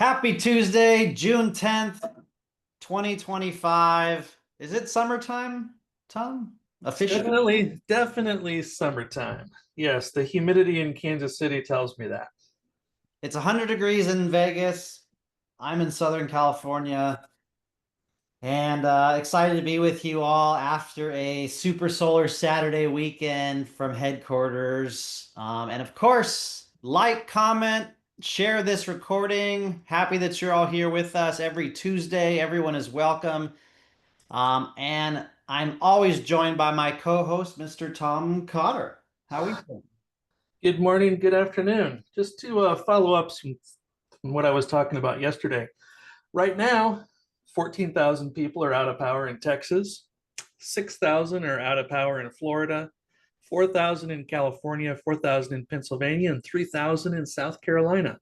Happy Tuesday, June 10th, 2025. Is it summertime, Tom? It's Officially? definitely summertime. Yes, the humidity in Kansas City tells me that. It's 100 degrees in Vegas. I'm in Southern California and excited to be with you all after a super solar Saturday weekend from headquarters. And of course, like, comment, share this recording. Happy that you're all here with us every Tuesday. Everyone is welcome. And I'm always joined by my co-host, Mr. Tom Cotter. How are we doing? Good morning, good afternoon. Just to follow up from what I was talking about yesterday. Right now, 14,000 people are out of power in Texas, 6,000 are out of power in Florida, 4,000 in California, 4,000 in Pennsylvania, and 3,000 in South Carolina.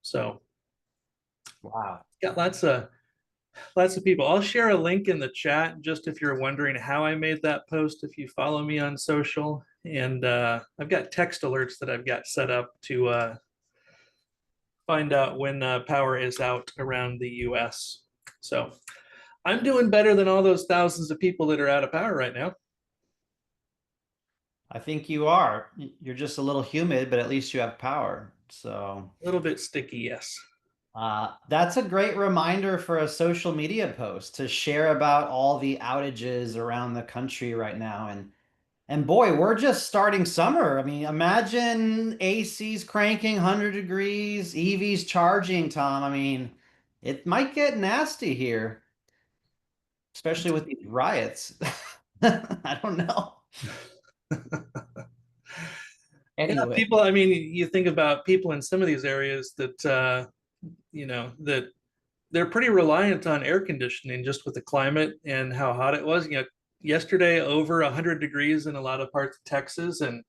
So, Wow. got lots of people. I'll share a link in the chat just if you're wondering how I made that post, if you follow me on social. And I've got text alerts that I've got set up to find out when power is out around the US. So I'm doing better than all those thousands of people that are out of power right now. I think you are. You're just a little humid, but at least you have power. So A little bit sticky, yes. that's a great reminder for a social media post to share about all the outages around the country right now. And boy, we're just starting summer. I mean, imagine AC's cranking 100 degrees, EVs charging, Tom. I mean, it might get nasty here, especially with these riots. I don't know. Yeah, Anyway, people, I mean, you think about people in some of these areas that, that they're pretty reliant on air conditioning just with the climate and how hot it was. Yesterday over 100 degrees in a lot of parts of Texas, and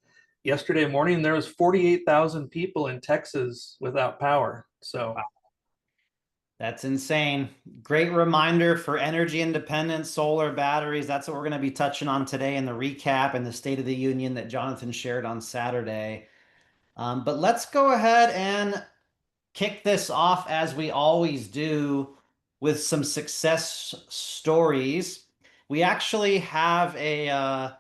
yesterday morning there was 48,000 people in Texas without power. So that's insane. Great reminder for energy independence, solar batteries. That's what we're going to be touching on today in the recap and the State of the Union that Jonathan shared on Saturday. But let's go ahead and kick this off as we always do with some success stories. We actually have a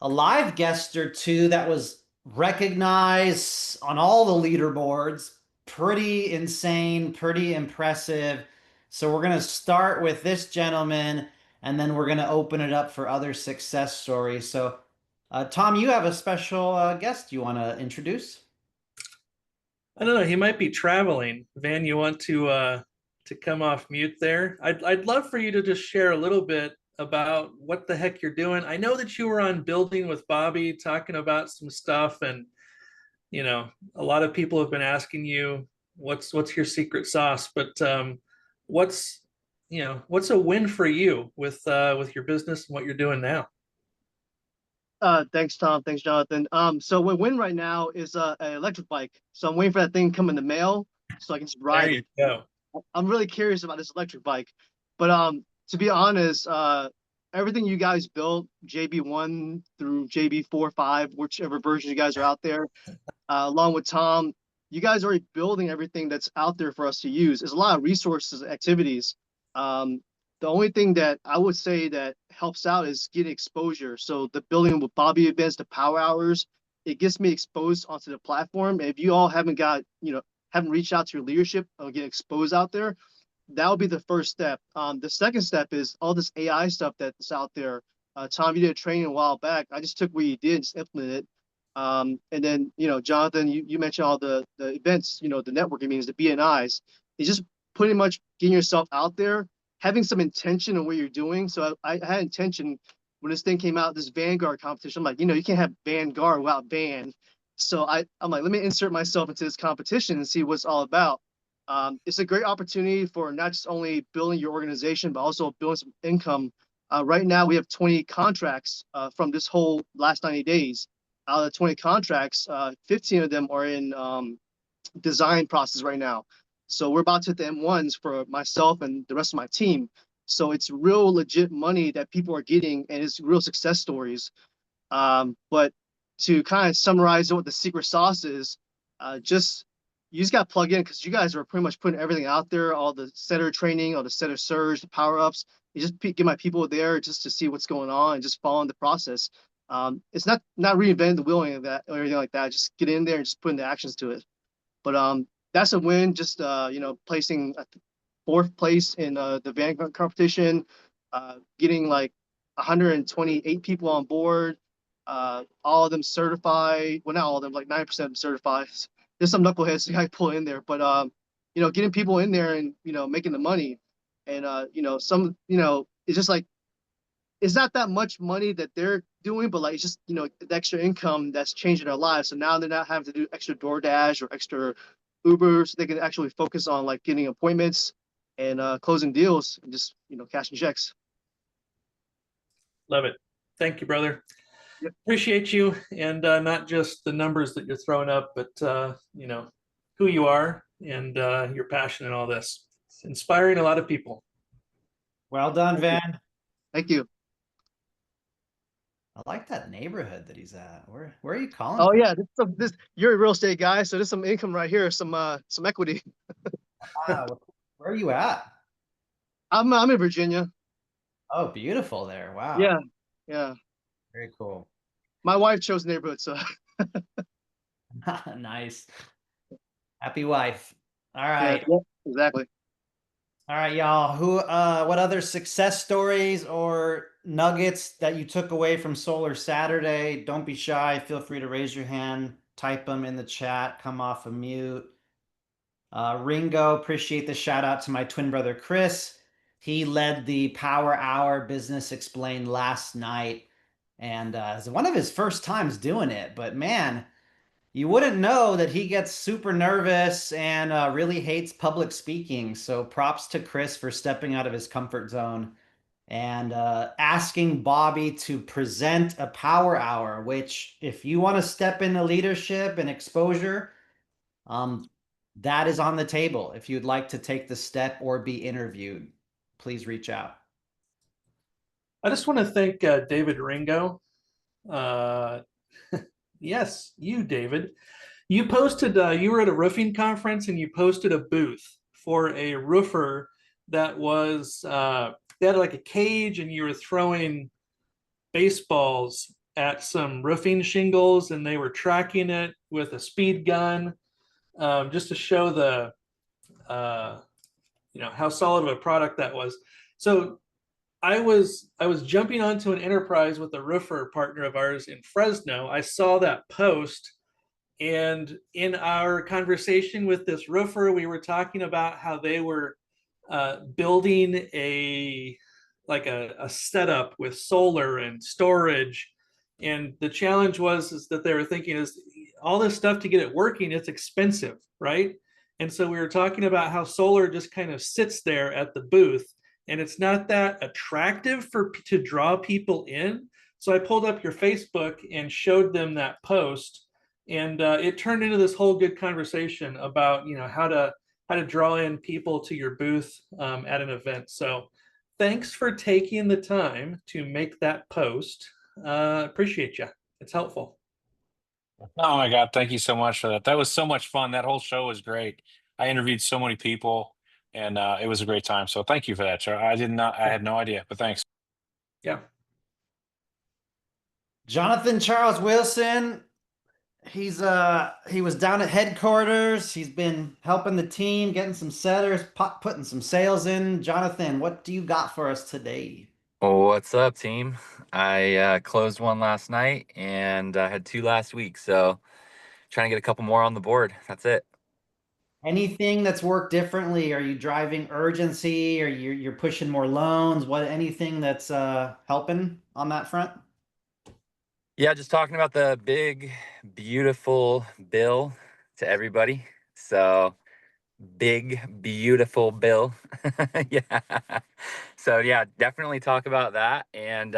live guest or two that was recognized on all the leaderboards. Pretty insane, pretty impressive. So we're going to start with this gentleman and then we're going to open it up for other success stories. So, Tom, you have a special guest you want to introduce? I don't know, he might be traveling. Van, you want to come off mute there? I'd love for you to just share a little bit about what the heck you're doing. I know that you were on Building with Bobby talking about some stuff, and a lot of people have been asking you what's your secret sauce, but what's what's a win for you with your business and what you're doing now? Thanks, Tom. Thanks, Jonathan. So what win right now is an electric bike. So I'm waiting for that thing to come in the mail so I can just There ride you it. go. I'm really curious about this electric bike. But to be honest, everything you guys built, JB1 through JB4, 5, whichever version you guys are out there, along with Tom, you guys are already building everything that's out there for us to use. There's a lot of resources, activities. Um, the only thing that I would say that helps out is getting exposure. So the building with Bobby events, the power hours, it gets me exposed onto the platform. And if you all haven't reached out to your leadership or get exposed out there, that would be the first step. The second step is all this AI stuff that's out there. Tom, you did a training a while back. I just took what you did and just implemented it. And then, Jonathan, you mentioned all the events, the networking meetings, the BNIs. It's just pretty much getting yourself out there, having some intention on what you're doing. So I had intention when this thing came out, this Vanguard competition. I'm like, you can't have Vanguard without Van. So I'm like, let me insert myself into this competition and see what it's all about. It's a great opportunity for not just only building your organization, but also building some income. Right now, we have 20 contracts from this whole last 90 days. Out of the 20 contracts, 15 of them are in design process right now. So we're about to hit the M1s for myself and the rest of my team. So it's real legit money that people are getting, and it's real success stories. But to kind of summarize what the secret sauce is, just you just got to plug in because you guys are pretty much putting everything out there, all the setter training, all the setter surge, the power ups. You just get my people there just to see what's going on and just following the process. It's not reinventing the wheel or anything like that. Just get in there and just put in the actions to it. But that's a win. Just placing fourth place in the Vanguard competition, getting like 128 people on board, all of them certified. Well, not all of them, like 9% of them certified. There's some knuckleheads you got to pull in there, but getting people in there and making the money, and some it's just like it's not that much money that they're doing, but like it's just the extra income that's changing their lives. So now they're not having to do extra DoorDash or extra Uber, so they can actually focus on like getting appointments and closing deals and just cashing checks. Love it. Thank you, brother. Yep. Appreciate you, and not just the numbers that you're throwing up, but who you are and your passion and all this. It's inspiring a lot of people. Well done, Thank you. Van. Thank you. I like that neighborhood that he's at. Where are you calling Oh from? yeah, this you're a real estate guy, so there's some income right here, some equity. Wow, where are you at? I'm in Virginia. Oh, beautiful there. Wow. Yeah, yeah. Very cool. My wife chose neighborhood, so Nice. Happy wife. All yeah, right. yeah, exactly. All right, y'all. What other success stories or nuggets that you took away from Solar Saturday? Don't be shy. Feel free to raise your hand, type them in the chat, come off of mute. Ringo, appreciate the shout out to my twin brother Chris. He led the Power Hour Business Explained last night, and it's one of his first times doing it. But man, you wouldn't know that he gets super nervous and really hates public speaking. So props to Chris for stepping out of his comfort zone and asking Bobby to present a Power Hour. Which, if you want to step into leadership and exposure, um, that is on the table. If you'd like to take the step or be interviewed, please reach out. I just want to thank David Ringo. Uh, yes, you, David. You posted, you were at a roofing conference and you posted a booth for a roofer that was, they had like a cage and you were throwing baseballs at some roofing shingles and they were tracking it with a speed gun, just to show the, how solid of a product that was. So I was jumping onto an enterprise with a roofer partner of ours in Fresno. I saw that post, and in our conversation with this roofer, we were talking about how they were building a setup with solar and storage. And the challenge is that they were thinking is all this stuff to get it working, it's expensive, right? And so we were talking about how solar just kind of sits there at the booth and it's not that attractive to draw people in. So I pulled up your Facebook and showed them that post, and it turned into this whole good conversation about how to draw in people to your booth at an event. So thanks for taking the time to make that post. Appreciate you. It's helpful. Oh my God, thank you so much for that. That was so much fun. That whole show was great. I interviewed so many people and it was a great time. So thank you for that, sir. I had no idea, but thanks. Yeah. Jonathan Charles Wilson, he was down at headquarters. He's been helping the team, getting some setters, putting some sales in. Jonathan, what do you got for us today? What's up, team? I closed one last night and I had two last week, so trying to get a couple more on the board. That's it. Anything that's worked differently? Are you driving urgency? Or you're pushing more loans? Anything that's helping on that front? Yeah, just talking about the big, beautiful bill to everybody. So big, beautiful bill. Yeah. So yeah, definitely talk about that and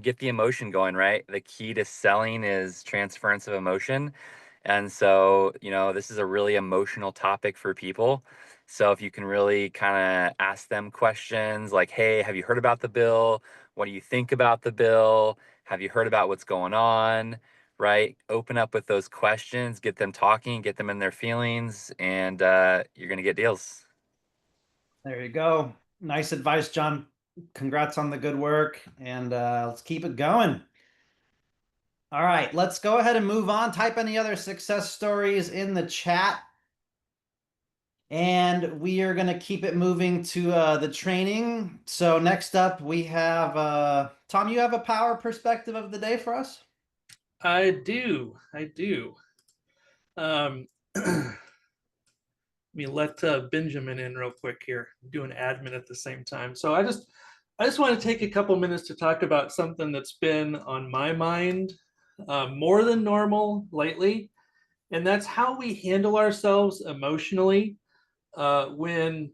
get the emotion going, right? The key to selling is transference of emotion. And so, this is a really emotional topic for people. So if you can really kind of ask them questions like, hey, have you heard about the bill? What do you think about the bill? Have you heard about what's going on? right? Open up with those questions, get them talking, get them in their feelings, and you're going to get deals. There you go. Nice advice, John. Congrats on the good work, and let's keep it going. All right, let's go ahead and move on. Type any other success stories in the chat. And we are going to keep it moving to the training. So next up, we have Tom. You have a power perspective of the day for us? I do. Let me let Benjamin in real quick here. I'm doing admin at the same time. So I just want to take a couple minutes to talk about something that's been on my mind more than normal lately, and that's how we handle ourselves emotionally when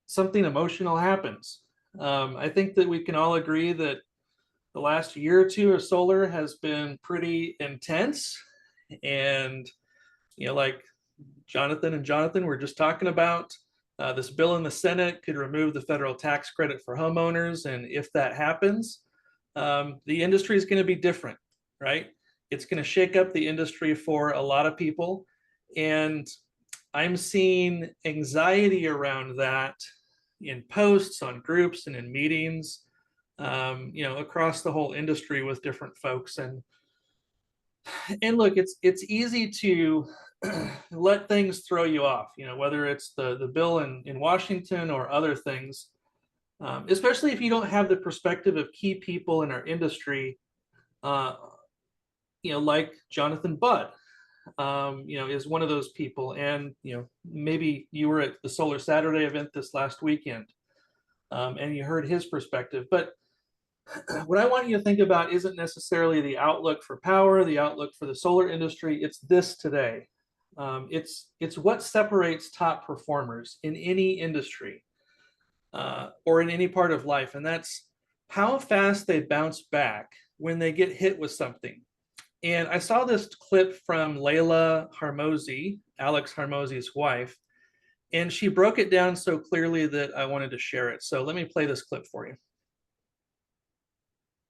something emotional happens. I think that we can all agree that the last year or two of solar has been pretty intense, and like Jonathan and Jonathan were just talking about, this bill in the Senate could remove the federal tax credit for homeowners, and if that happens, the industry is going to be different, right? It's going to shake up the industry for a lot of people, and I'm seeing anxiety around that in posts, on groups, and in meetings, across the whole industry with different folks. And look, it's easy to let things throw you off, whether it's the bill in Washington or other things, especially if you don't have the perspective of key people in our industry, like Jonathan Budd, is one of those people. And, maybe you were at the Solar Saturday event this last weekend, and you heard his perspective. But what I want you to think about isn't necessarily the outlook for power, the outlook for the solar industry. It's this today. It's what separates top performers in any industry or in any part of life, and that's how fast they bounce back when they get hit with something. And I saw this clip from Layla Harmozy, Alex Harmozy's wife, and she broke it down so clearly that I wanted to share it. So let me play this clip for you.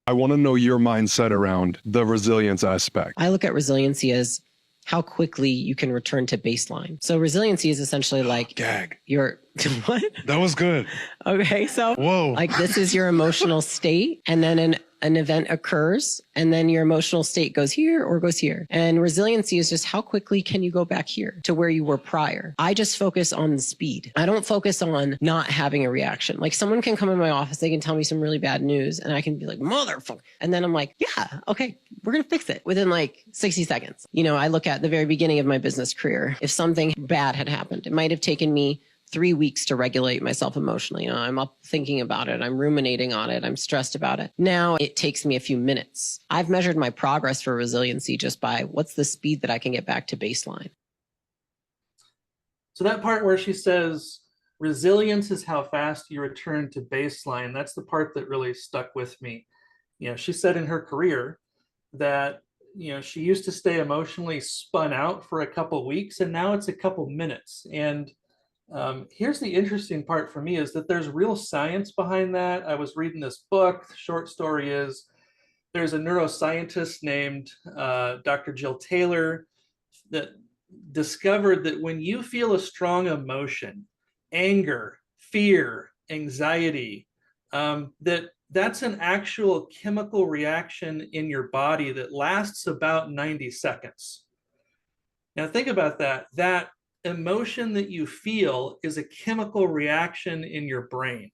I want to know your mindset around the resilience aspect. I look at resiliency as how quickly you can return to baseline. So resiliency is essentially like Gag. your what? That was good. Okay, so Whoa. like this is your emotional state, and then an event occurs, and then your emotional state goes here or goes here. And resiliency is just how quickly can you go back here to where you were prior. I just focus on the speed. I don't focus on not having a reaction. Like someone can come in my office, they can tell me some really bad news, and I can be like, motherfucker. And then I'm like, yeah, okay, we're going to fix it within like 60 seconds. I look at the very beginning of my business career. If something bad had happened, it might have taken me 3 weeks to regulate myself emotionally. I'm up thinking about it. I'm ruminating on it. I'm stressed about it. Now it takes me a few minutes. I've measured my progress for resiliency just by what's the speed that I can get back to baseline. So that part where she says, resilience is how fast you return to baseline, that's the part that really stuck with me. She said in her career that, she used to stay emotionally spun out for a couple weeks, and now it's a couple minutes. And here's the interesting part for me is that there's real science behind that. I was reading this book. The short story is there's a neuroscientist named Dr. Jill Taylor that discovered that when you feel a strong emotion, anger, fear, anxiety, that's an actual chemical reaction in your body that lasts about 90 seconds. Now think about that. That emotion that you feel is a chemical reaction in your brain.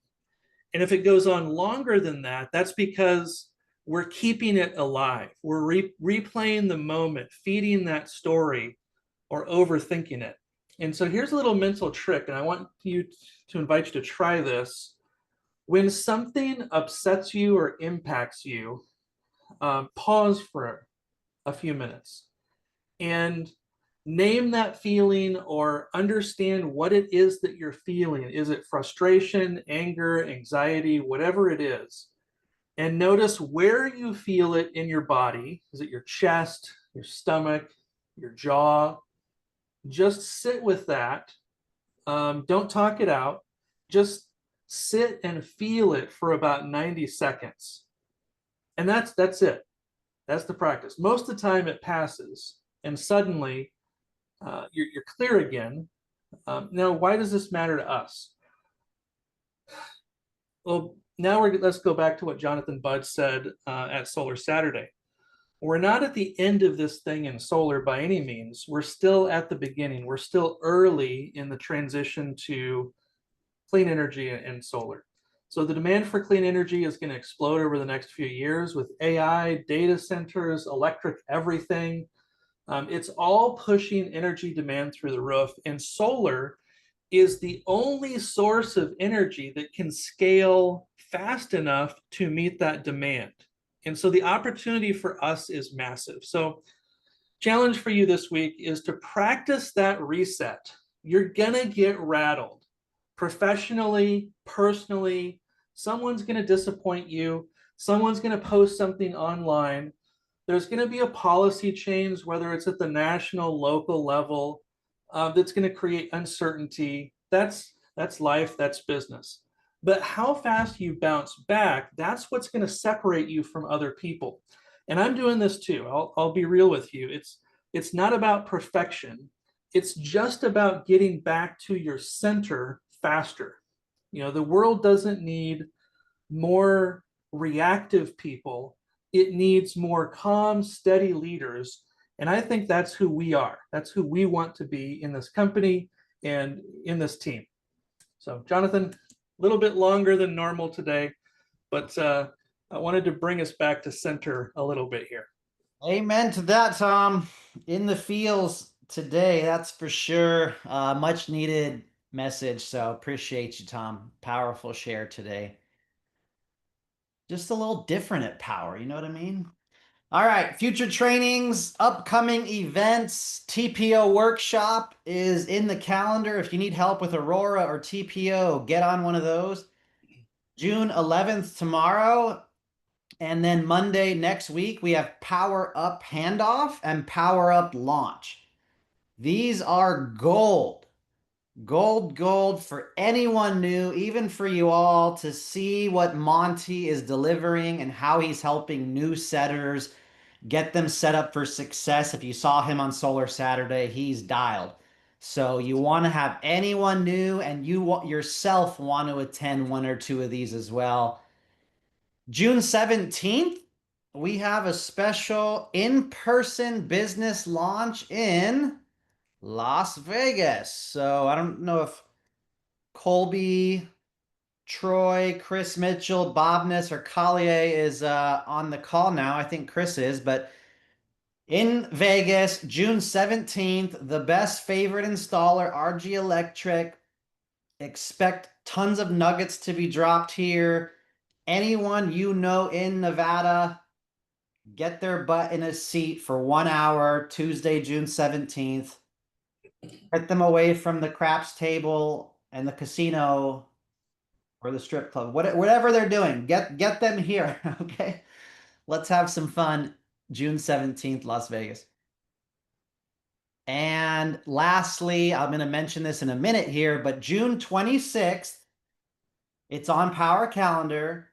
And if it goes on longer than that, that's because we're keeping it alive. We're replaying the moment, feeding that story, or overthinking it. And so here's a little mental trick, and I want you to invite you to try this. When something upsets you or impacts you, pause for a few minutes and name that feeling or understand what it is that you're feeling. Is it frustration, anger, anxiety, whatever it is? And notice where you feel it in your body. Is it your chest, your stomach, your jaw? Just sit with that. Don't talk it out. Just sit and feel it for about 90 seconds. And that's it. That's the practice. Most of the time it passes, and suddenly you're clear again. Now, why does this matter to us? Well, now let's go back to what Jonathan Budd said at Solar Saturday. We're not at the end of this thing in solar by any means. We're still at the beginning. We're still early in the transition to clean energy and solar. So the demand for clean energy is going to explode over the next few years with AI, data centers, electric everything. It's all pushing energy demand through the roof, and solar is the only source of energy that can scale fast enough to meet that demand. And so the opportunity for us is massive. So challenge for you this week is to practice that reset. You're gonna get rattled professionally, personally. Someone's gonna disappoint you. Someone's gonna post something online. There's gonna be a policy change, whether it's at the national, local level, that's gonna create uncertainty. That's life, that's business. But how fast you bounce back, that's what's gonna separate you from other people. And I'm doing this too. I'll be real with you. It's not about perfection. It's just about getting back to your center faster. You know, the world doesn't need more reactive people. It needs more calm, steady leaders. And I think that's who we are. That's who we want to be in this company and in this team. So, Jonathan, a little bit longer than normal today, but I wanted to bring us back to center a little bit here. Amen to that, Tom. In the fields today, that's for sure. Much needed message. So appreciate you, Tom. Powerful share today. Just a little different at Powur, you know what I mean? All right, future trainings, upcoming events, TPO workshop is in the calendar. If you need help with Aurora or TPO, get on one of those. June 11th tomorrow, and then Monday next week, we have Power Up Handoff and Power Up Launch. These are gold. Gold for anyone new, even for you all, to see what Monty is delivering and how he's helping new setters get them set up for success. If you saw him on Solar Saturday, he's dialed. So you want to have anyone new, and you yourself want to attend one or two of these as well. June 17th, we have a special in-person business launch in Las Vegas. So I don't know if Colby, Troy, Chris Mitchell, Bobness, or Collier is on the call now. I think Chris is, but in Vegas, June 17th, the best favorite installer, RG Electric. Expect tons of nuggets to be dropped here. Anyone you know in Nevada, get their butt in a seat for 1 hour, Tuesday, June 17th. Get them away from the craps table and the casino or the strip club, whatever they're doing. Get them here, okay? Let's have some fun. June 17th, Las Vegas. And lastly, I'm going to mention this in a minute here, but June 26th, it's on Powur Calendar.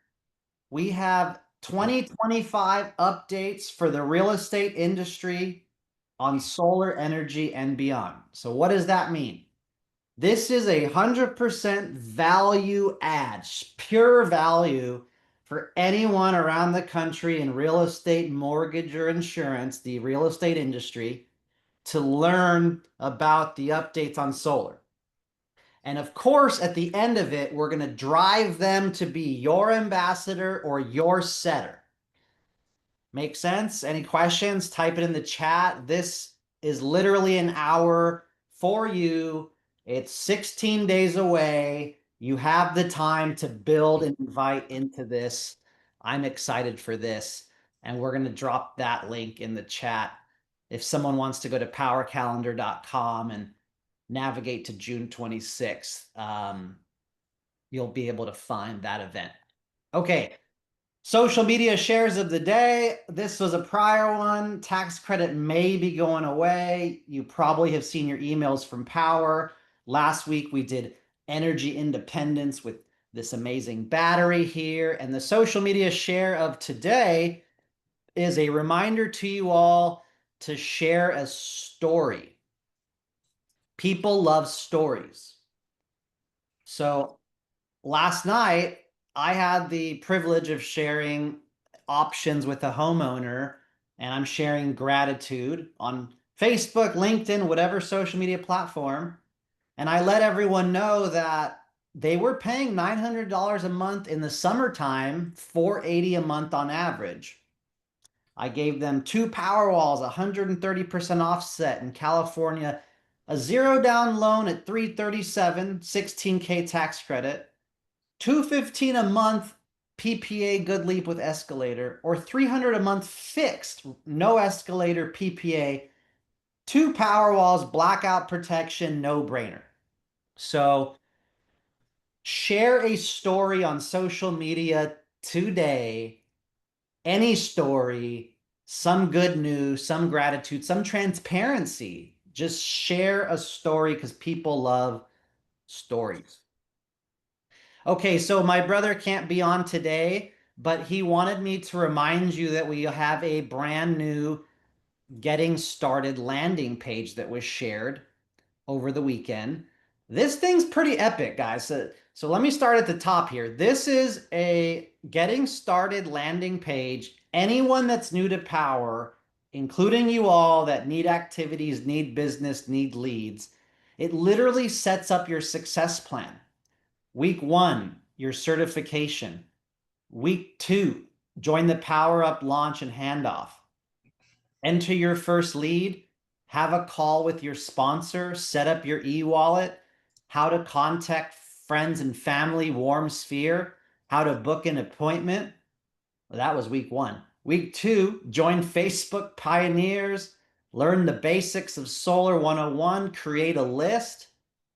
We have 2025 updates for the real estate industry on solar energy and beyond. So what does that mean? This is 100% value add, pure value for anyone around the country in real estate, mortgage, or insurance, the real estate industry, to learn about the updates on solar. And of course, at the end of it, we're going to drive them to be your ambassador or your setter. Make sense? Any questions? Type it in the chat. This is literally an hour for you. It's 16 days away. You have the time to build and invite into this. I'm excited for this. And we're going to drop that link in the chat. If someone wants to go to powercalendar.com and navigate to June 26th, you'll be able to find that event. Okay. Social media shares of the day. This was a prior one. Tax credit may be going away. You probably have seen your emails from Powur. Last week we did energy independence with this amazing battery here. And the social media share of today is a reminder to you all to share a story. People love stories. So last night, I had the privilege of sharing options with a homeowner, and I'm sharing gratitude on Facebook, LinkedIn, whatever social media platform. And I let everyone know that they were paying $900 a month in the summertime, $480 a month on average. I gave them 2 power walls, 130% offset in California, a 0 down loan at 337, 16K tax credit, 215 a month PPA Good Leap with escalator, or 300 a month fixed, no escalator PPA, 2 power walls, blackout protection, no brainer. So share a story on social media today, any story, some good news, some gratitude, some transparency. Just share a story because people love stories. Okay, so my brother can't be on today, but he wanted me to remind you that we have a brand new getting started landing page that was shared over the weekend. This thing's pretty epic, guys. So let me start at the top here. This is a getting started landing page. Anyone that's new to Powur, including you all that need activities, need business, need leads, it literally sets up your success plan. Week 1, your certification. Week 2, join the Power Up launch and handoff. Enter your first lead, have a call with your sponsor, set up your e-wallet, how to contact friends and family, warm sphere, how to book an appointment. Well, that was week 1. Week 2, join Facebook Pioneers, learn the basics of Solar 101, create a list,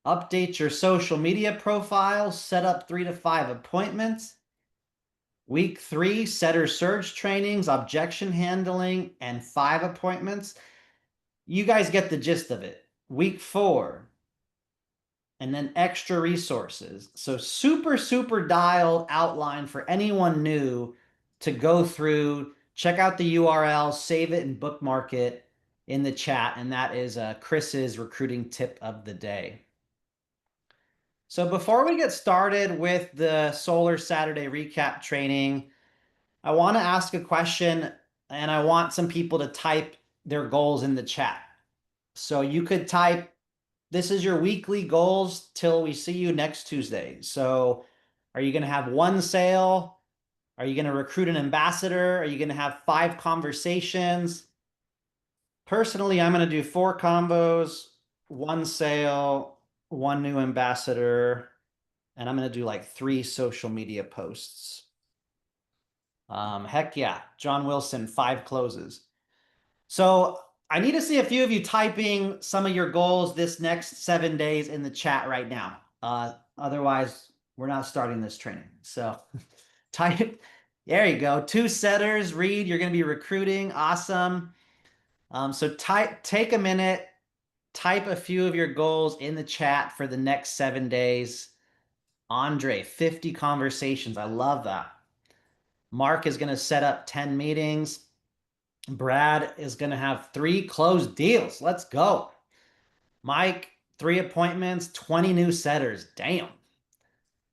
update your social media profile, set up 3 to 5 appointments. Week 3, setter surge trainings, objection handling, and 5 appointments. You guys get the gist of it. Week 4, and then extra resources. So super, super dialed outline for anyone new to go through. Check out the URL, save it, and bookmark it in the chat. And that is Chris's recruiting tip of the day. So before we get started with the Solar Saturday recap training, I want to ask a question, and I want some people to type their goals in the chat. So you could type, this is your weekly goals till we see you next Tuesday. So are you going to have 1 sale? Are you going to recruit an ambassador? Are you going to have 5 conversations? Personally, I'm going to do 4 combos, 1 sale, 1 new ambassador, and I'm going to do like 3 social media posts. Heck yeah, John Wilson, 5 closes. So I need to see a few of you typing some of your goals this next 7 days in the chat right now. Otherwise, we're not starting this training. So type, there you go. 2 setters, Reed, you're going to be recruiting. Awesome. So take a minute, type a few of your goals in the chat for the next 7 days. Andre, 50 conversations. I love that. Mark is going to set up 10 meetings. Brad is going to have 3 closed deals. Let's go. Mike, 3 appointments, 20 new setters. Damn.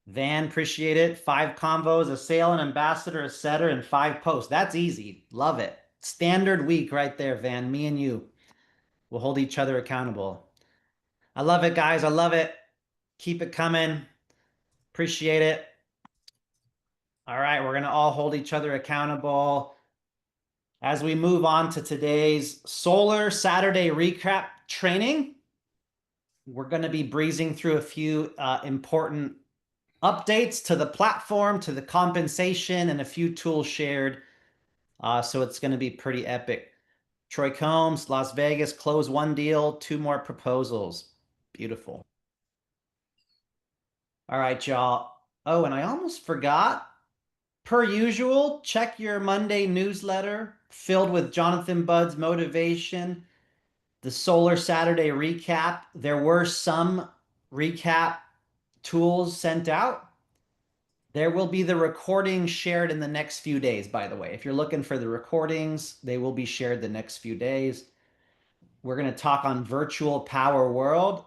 Van, appreciate it. 5 convos, a sale, an ambassador, a setter, and 5 posts. That's easy. Love it. Standard week right there, Van. Me and you will hold each other accountable. I love it, guys. I love it. Keep it coming. Appreciate it. All right, we're going to all hold each other accountable. As we move on to today's Solar Saturday recap training, we're going to be breezing through a few important updates to the platform, to the compensation, and a few tools shared. So it's going to be pretty epic. Troy Combs, Las Vegas, close 1 deal, 2 more proposals. Beautiful. All right, y'all. Oh, and I almost forgot. Per usual, check your Monday newsletter filled with Jonathan Budd's motivation, the Solar Saturday recap. There were some recap tools sent out. There will be the recordings shared in the next few days, by the way. If you're looking for the recordings, they will be shared the next few days. We're going to talk on virtual Power World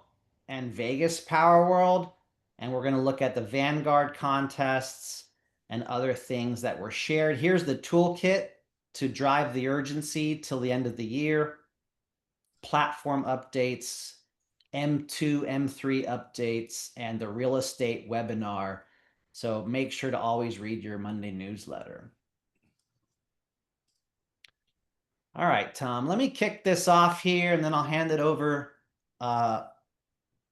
and Vegas Power World, and we're going to look at the Vanguard contests and other things that were shared. Here's the toolkit to drive the urgency till the end of the year. Platform updates, M2, M3 updates, and the real estate webinar. So make sure to always read your Monday newsletter. All right, Tom, let me kick this off here and then I'll hand it over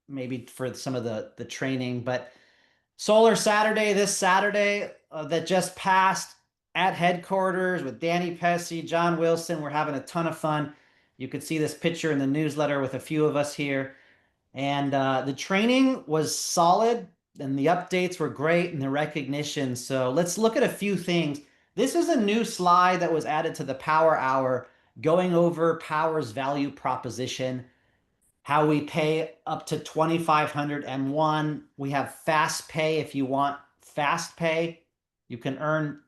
maybe for some of the training. But Solar Saturday, this Saturday that just passed at headquarters with Danny Pesci, John Wilson. We're having a ton of fun. You could see this picture in the newsletter with a few of us here. And the training was solid and the updates were great and the recognition. So let's look at a few things. This is a new slide that was added to the Power Hour going over Power's value proposition, how we pay up to 2,500 M1. We have fast pay if you want fast pay. You can earn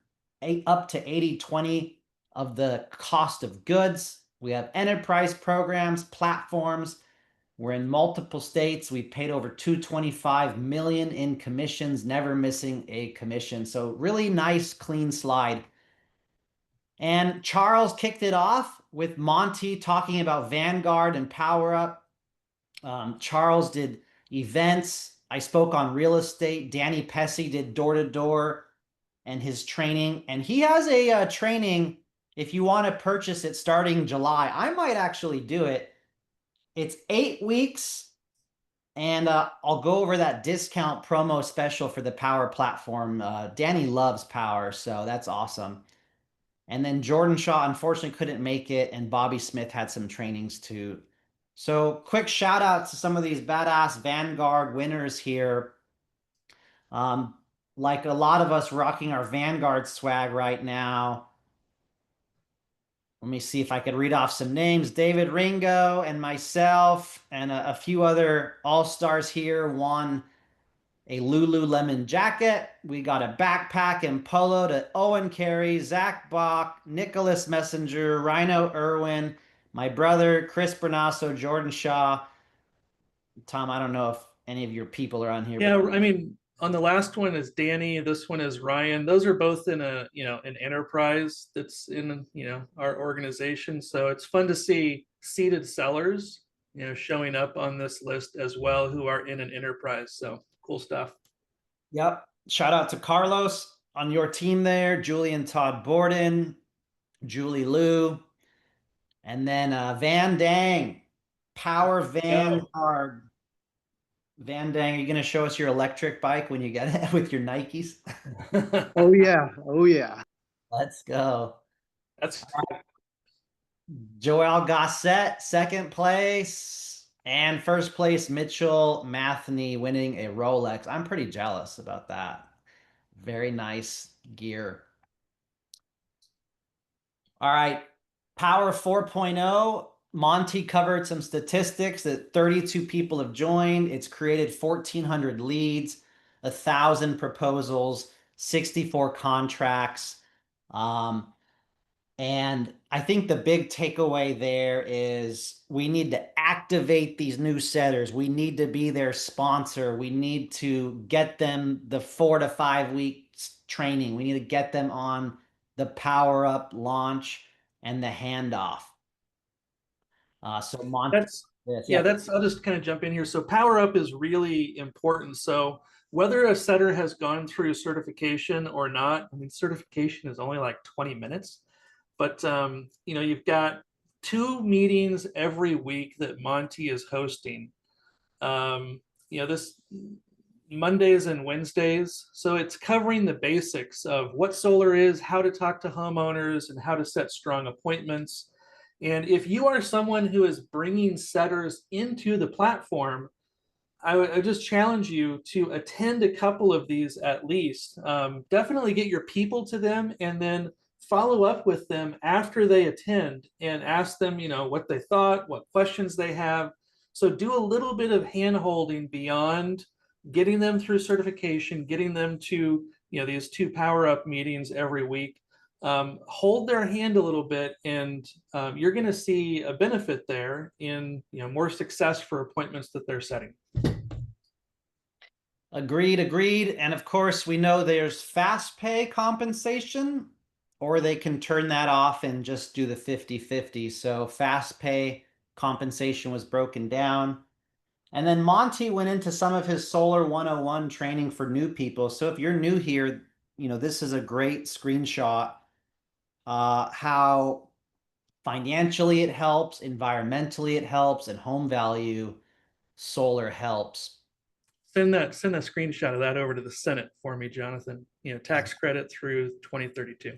up to 80/20 of the cost of goods. We have enterprise programs, platforms. We're in multiple states. We paid over 225 million in commissions, never missing a commission. So really nice, clean slide. And Charles kicked it off with Monty talking about Vanguard and Power Up. Charles did events. I spoke on real estate. Danny Pesci did door-to-door and his training. And he has a training if you want to purchase it starting July. I might actually do it. It's 8 weeks, and I'll go over that discount promo special for the Power platform. Danny loves Power, so that's awesome. And then Jordan Shaw unfortunately couldn't make it, and Bobby Smith had some trainings too. So quick shout out to some of these badass Vanguard winners here. Like a lot of us rocking our Vanguard swag right now. Let me see if I could read off some names. David Ringo and myself and a few other all-stars here won a Lululemon jacket. We got a backpack and polo to Owen Carey, Zach Bach, Nicholas Messenger, Rhino Irwin, my brother, Chris Bernasso, Jordan Shaw. Tom, I don't know if any of your people are on here. Yeah, I mean, on the last one is Danny, this one is Ryan. Those are both in a, an enterprise that's in, our organization. So it's fun to see seated sellers, showing up on this list as well who are in an enterprise. So cool stuff. Yep. Shout out to Carlos on your team there, Julian Todd Borden, Julie Liu, and then Van Dang, Power Vanguard. Van Dang, are you going to show us your electric bike when you get it with your Nikes? Oh yeah. Oh yeah. Let's go. That's Joel Gossett, second place. And first place, Mitchell Mathney winning a Rolex. I'm pretty jealous about that. Very nice gear. All right. Power 4.0. Monty covered some statistics that 32 people have joined. It's created 1,400 leads, 1,000 proposals, 64 contracts. And I think the big takeaway there is we need to activate these new setters. We need to be their sponsor. We need to get them the 4 to 5 weeks training. We need to get them on the Power Up launch and the handoff. So Monty, I'll just kind of jump in here. So Power Up is really important. So whether a setter has gone through certification or not, I mean, certification is only like 20 minutes, but you've got 2 meetings every week that Monty is hosting. This Mondays and Wednesdays. So it's covering the basics of what solar is, how to talk to homeowners, and how to set strong appointments. And if you are someone who is bringing setters into the platform, I would just challenge you to attend a couple of these at least. Definitely get your people to them and then follow up with them after they attend and ask them, what they thought, what questions they have. So do a little bit of hand holding beyond getting them through certification, getting them to these 2 power up meetings every week. Hold their hand a little bit, and you're going to see a benefit there in more success for appointments that they're setting. Agreed, agreed. And of course, we know there's fast pay compensation, or they can turn that off and just do the 50-50. So fast pay compensation was broken down. And then Monty went into some of his Solar 101 training for new people. So if you're new here, this is a great screenshot. How financially it helps, environmentally it helps, and home value solar helps. Send a screenshot of that over to the Senate for me, Jonathan. Tax credit through 2032.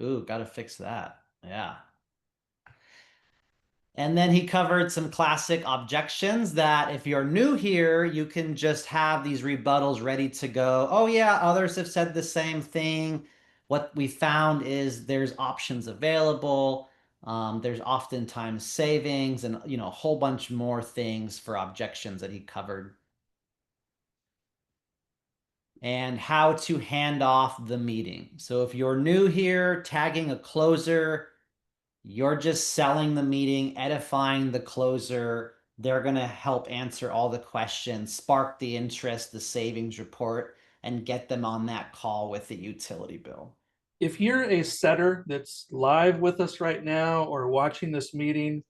Ooh, got to fix that. Yeah. And then he covered some classic objections that if you're new here, you can just have these rebuttals ready to go. Oh yeah, others have said the same thing. What we found is there's options available. There's oftentimes savings and a whole bunch more things for objections that he covered. And how to hand off the meeting. So if you're new here, tagging a closer, you're just selling the meeting, edifying the closer. They're going to help answer all the questions, spark the interest, the savings report, and get them on that call with the utility bill. If you're a setter that's live with us right now or watching this meeting,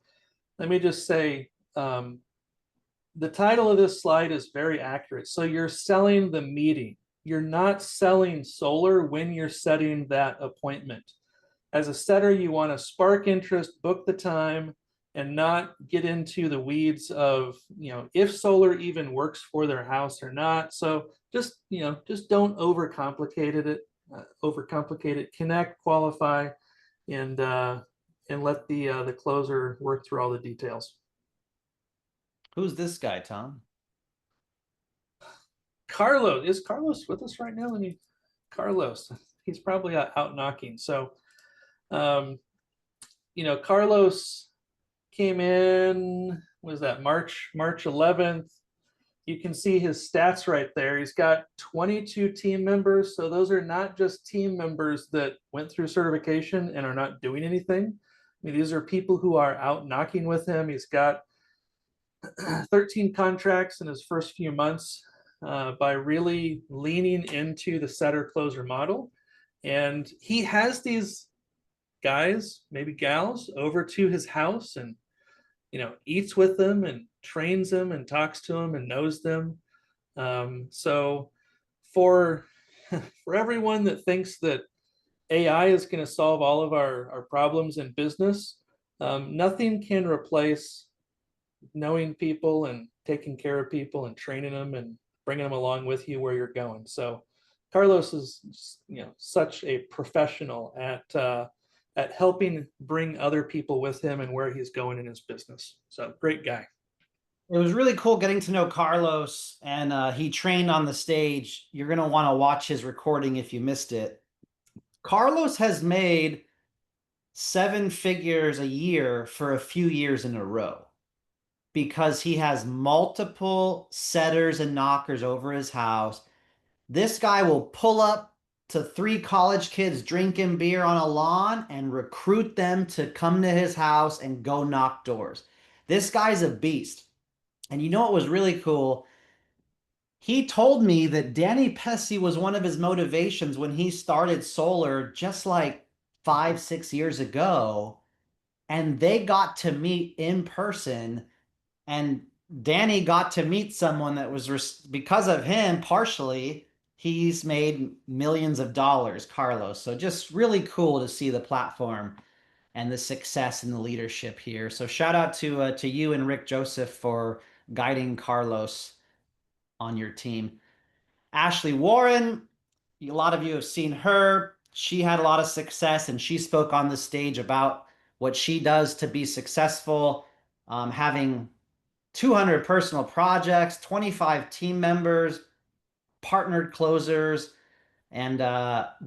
let me just say, the title of this slide is very accurate. So you're selling the meeting. You're not selling solar when you're setting that appointment. As a setter, you want to spark interest, book the time, and not get into the weeds of, if solar even works for their house or not. So just don't overcomplicate it. Connect, qualify, and let the closer work through all the details. Who's this guy, Tom? Carlos. Is Carlos with us right now? Carlos, he's probably out knocking. So, Carlos came in, was that March 11th? You can see his stats right there. He's got 22 team members. So those are not just team members that went through certification and are not doing anything. These are people who are out knocking with him. He's got 13 contracts in his first few months by really leaning into the setter closer model. And he has these guys, maybe gals, over to his house and eats with them and trains them and talks to them and knows them. So for everyone that thinks that AI is going to solve all of our problems in business, nothing can replace knowing people and taking care of people and training them and bringing them along with you where you're going. So Carlos is, such a professional at helping bring other people with him and where he's going in his business. So great guy. It was really cool getting to know Carlos, and he trained on the stage. You're going to want to watch his recording if you missed it. Carlos has made 7 figures a year for a few years in a row because he has multiple setters and knockers over his house. This guy will pull up to 3 college kids drinking beer on a lawn and recruit them to come to his house and go knock doors. This guy's a beast. And you know what was really cool? He told me that Danny Pesci was one of his motivations when he started solar just like 5-6 years ago. And they got to meet in person. And Danny got to meet someone that was, because of him, partially, he's made millions of dollars, Carlos. So just really cool to see the platform and the success and the leadership here. So shout out to you and Rick Joseph for guiding Carlos on your team. Ashley Warren, a lot of you have seen her. She had a lot of success and she spoke on the stage about what she does to be successful, having 200 personal projects, 25 team members, partnered closers, and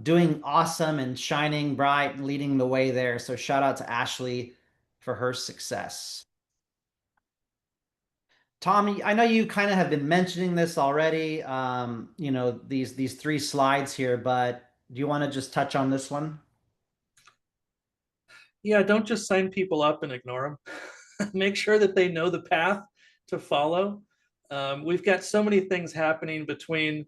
doing awesome and shining bright and leading the way there. So shout out to Ashley for her success. Tommy, I know you kind of have been mentioning this already, these three slides here, but do you want to just touch on this one? Yeah, don't just sign people up and ignore them. Make sure that they know the path to follow. We've got so many things happening between,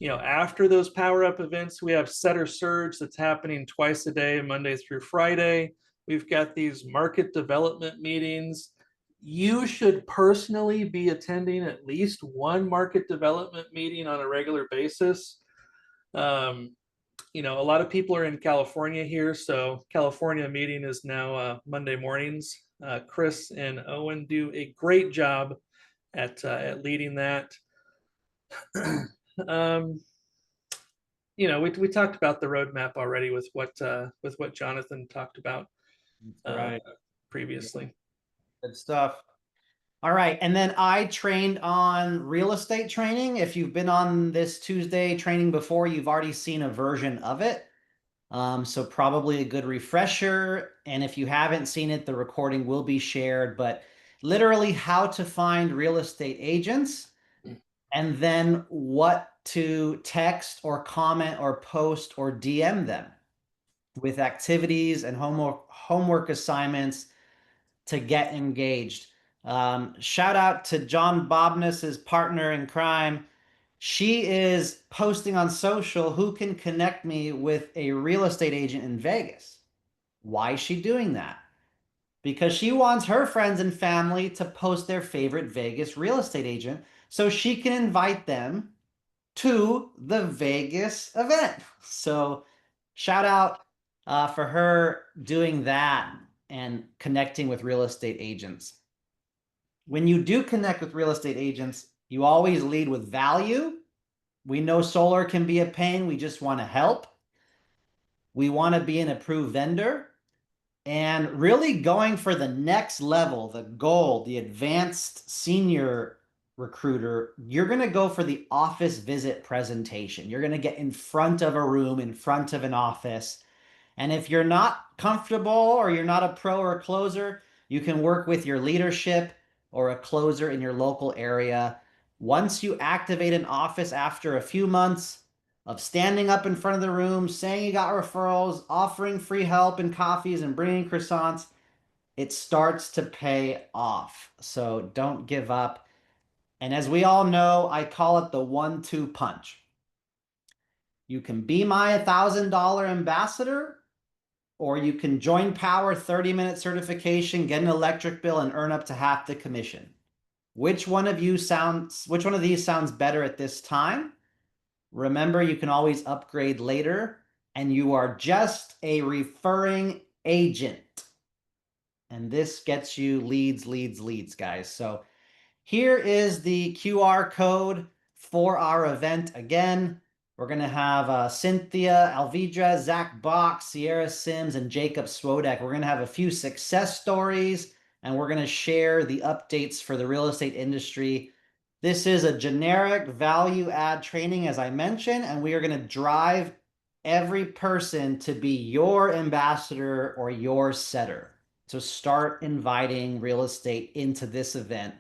after those Power Up events. We have Set or Surge that's happening twice a day, Monday through Friday. We've got these market development meetings. You should personally be attending at least one market development meeting on a regular basis. A lot of people are in California here, so California meeting is now Monday mornings. Chris and Owen do a great job at leading that. um, we talked about the roadmap already with what Jonathan talked about Right. previously. Good stuff. All right. And then I trained on real estate training. If you've been on this Tuesday training before, you've already seen a version of it. So probably a good refresher. And if you haven't seen it, the recording will be shared. But literally how to find real estate agents and then what to text or comment or post or DM them with activities and homework assignments to get engaged. Shout out to John Bobness, his partner in crime. She is posting on social who can connect me with a real estate agent in Vegas. Why is she doing that? Because she wants her friends and family to post their favorite Vegas real estate agent so she can invite them to the Vegas event. So shout out for her doing that and connecting with real estate agents. When you do connect with real estate agents, you always lead with value. We know solar can be a pain. We just want to help. We want to be an approved vendor and really going for the next level, the gold, the advanced senior recruiter. You're going to go for the office visit presentation. You're going to get in front of a room, in front of an office. And if you're not comfortable or you're not a pro or a closer, you can work with your leadership or a closer in your local area. Once you activate an office after a few months of standing up in front of the room, saying you got referrals, offering free help and coffees and bringing croissants, it starts to pay off. So don't give up. And as we all know, I call it the 1-2 punch. You can be my $1,000 ambassador, or you can join Powur 30-minute certification, get an electric bill, and earn up to half the commission. Which one of these sounds better at this time? Remember, you can always upgrade later, and you are just a referring agent. And this gets you leads, guys. So here is the QR code for our event. Again, we're going to have Cynthia Alvidra, Zach Bach, Sierra Sims, and Jacob Swodek. We're going to have a few success stories, and we're going to share the updates for the real estate industry. This is a generic value add training, as I mentioned, and we are going to drive every person to be your ambassador or your setter. So start inviting real estate into this event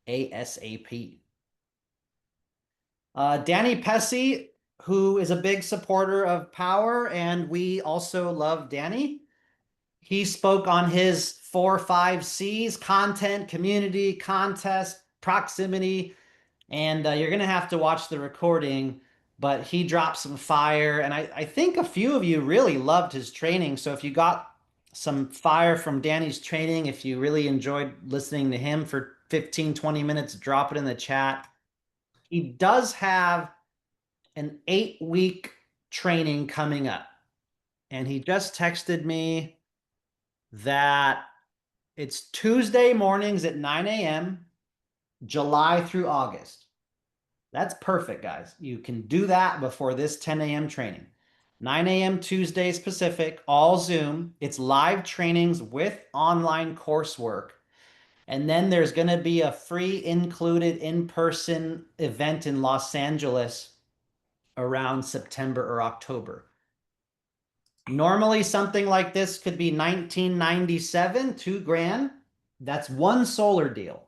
ASAP. Danny Pesci, who is a big supporter of Powur, and we also love Danny. He spoke on his 4-5 C's: content, community, contest, proximity, and you're going to have to watch the recording, but he dropped some fire, and I think a few of you really loved his training. So if you got some fire from Danny's training, if you really enjoyed listening to him for 15-20 minutes, drop it in the chat. He does have an 8-week training coming up, and he just texted me that it's Tuesday mornings at 9 a.m., July through August. That's perfect, guys. You can do that before this 10 a.m. training. 9 a.m. Tuesdays Pacific, all Zoom. It's live trainings with online coursework. And then there's going to be a free included in-person event in Los Angeles around September or October. Normally something like this could be $19.97, $2,000. That's one solar deal.